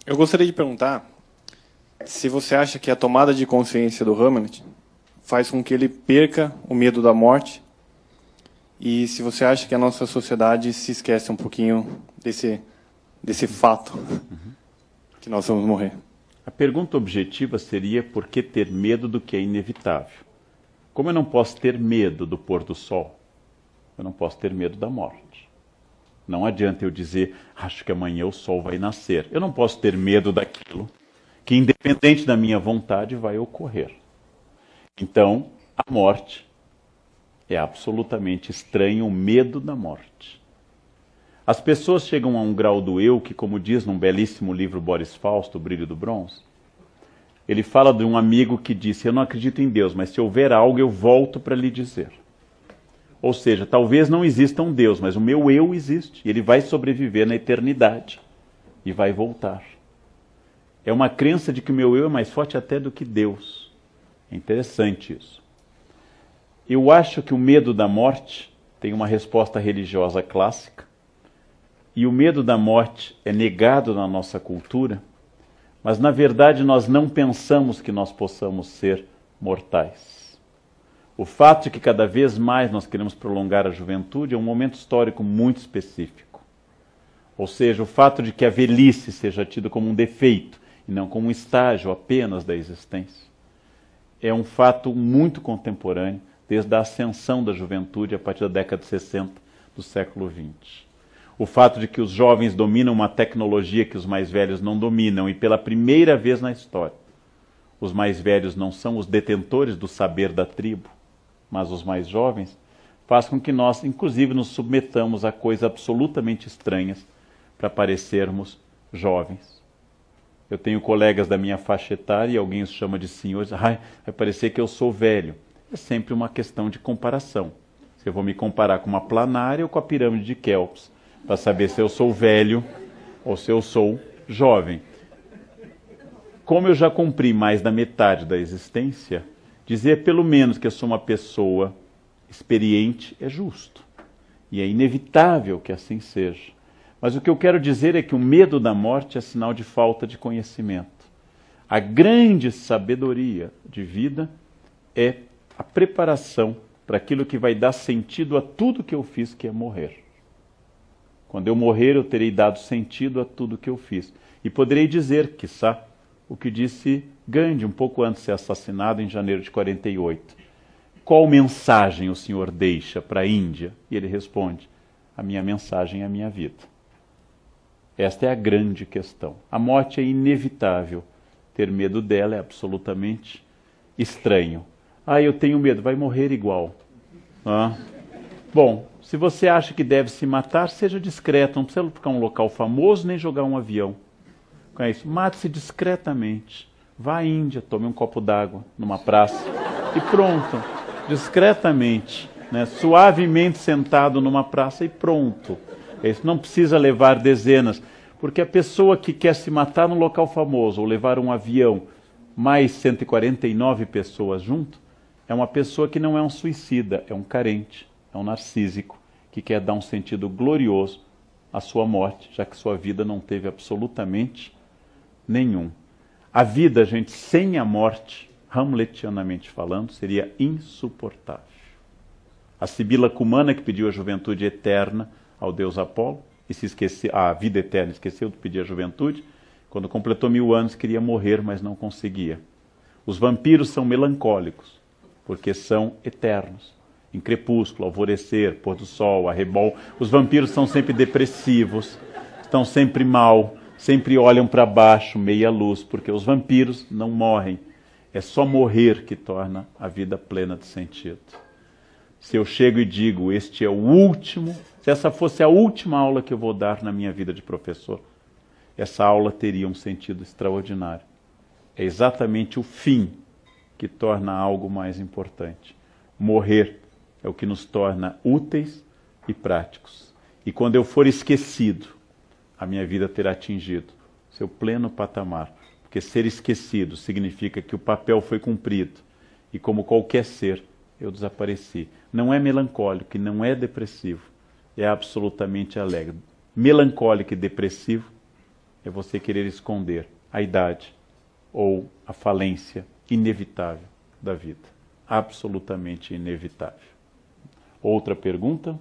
Eu gostaria de perguntar se você acha que a tomada de consciência do Hamlet faz com que ele perca o medo da morte e se você acha que a nossa sociedade se esquece um pouquinho desse fato que nós vamos morrer. A pergunta objetiva seria por que ter medo do que é inevitável? Como eu não posso ter medo do pôr do sol, eu não posso ter medo da morte. Não adianta eu dizer, acho que amanhã o sol vai nascer. Eu não posso ter medo daquilo que, independente da minha vontade, vai ocorrer. Então, a morte é absolutamente estranho, o medo da morte. As pessoas chegam a um grau do eu que, como diz num belíssimo livro Boris Fausto, O Brilho do Bronze, ele fala de um amigo que disse, eu não acredito em Deus, mas se houver algo eu volto para lhe dizer. Ou seja, talvez não exista um Deus, mas o meu eu existe. E ele vai sobreviver na eternidade e vai voltar. É uma crença de que o meu eu é mais forte até do que Deus. É interessante isso. Eu acho que o medo da morte tem uma resposta religiosa clássica. E o medo da morte é negado na nossa cultura, mas na verdade nós não pensamos que nós possamos ser mortais. O fato de que cada vez mais nós queremos prolongar a juventude é um momento histórico muito específico. Ou seja, o fato de que a velhice seja tida como um defeito e não como um estágio apenas da existência, é um fato muito contemporâneo, desde a ascensão da juventude a partir da década de 60 do século XX. O fato de que os jovens dominam uma tecnologia que os mais velhos não dominam, e pela primeira vez na história, os mais velhos não são os detentores do saber da tribo, mas os mais jovens, faz com que nós, inclusive, nos submetamos a coisas absolutamente estranhas para parecermos jovens. Eu tenho colegas da minha faixa etária e alguém os chama de senhores, vai parecer que eu sou velho. É sempre uma questão de comparação. Se eu vou me comparar com uma planária ou com a pirâmide de Kelps, para saber se eu sou velho ou se eu sou jovem. Como eu já cumpri mais da metade da existência, dizer pelo menos que eu sou uma pessoa experiente é justo. E é inevitável que assim seja. Mas o que eu quero dizer é que o medo da morte é sinal de falta de conhecimento. A grande sabedoria de vida é a preparação para aquilo que vai dar sentido a tudo que eu fiz, que é morrer. Quando eu morrer, eu terei dado sentido a tudo que eu fiz. E poderei dizer, quiçá, o que disse Gandhi, um pouco antes de ser assassinado, em janeiro de 48. Qual mensagem o senhor deixa para a Índia? E ele responde, a minha mensagem é a minha vida. Esta é a grande questão. A morte é inevitável. Ter medo dela é absolutamente estranho. Eu tenho medo, vai morrer igual. Bom, se você acha que deve se matar, seja discreto, não precisa ficar em um local famoso nem jogar um avião. É isso. Mate-se discretamente. Vá à Índia, tome um copo d'água numa praça e pronto. Discretamente, né? Suavemente sentado numa praça e pronto. É isso. Não precisa levar dezenas, porque a pessoa que quer se matar num local famoso ou levar um avião, mais 149 pessoas junto, é uma pessoa que não é um suicida, é um carente, é um narcísico, que quer dar um sentido glorioso à sua morte, já que sua vida não teve absolutamente nenhum. A vida, gente, sem a morte, hamletianamente falando, seria insuportável. A Sibila Cumana, que pediu a juventude eterna ao deus Apolo, e se esqueceu, a vida eterna, esqueceu de pedir a juventude, quando completou 1000 anos queria morrer, mas não conseguia. Os vampiros são melancólicos, porque são eternos. Em crepúsculo, alvorecer, pôr do sol, arrebol, os vampiros são sempre depressivos, estão sempre mal, sempre olham para baixo, meia luz, porque os vampiros não morrem. É só morrer que torna a vida plena de sentido. Se eu chego e digo, este é o último, se essa fosse a última aula que eu vou dar na minha vida de professor, essa aula teria um sentido extraordinário. É exatamente o fim que torna algo mais importante. Morrer é o que nos torna úteis e práticos. E quando eu for esquecido, a minha vida terá atingido seu pleno patamar. Porque ser esquecido significa que o papel foi cumprido. E como qualquer ser, eu desapareci. Não é melancólico e não é depressivo. É absolutamente alegre. Melancólico e depressivo é você querer esconder a idade ou a falência inevitável da vida. Absolutamente inevitável. Outra pergunta?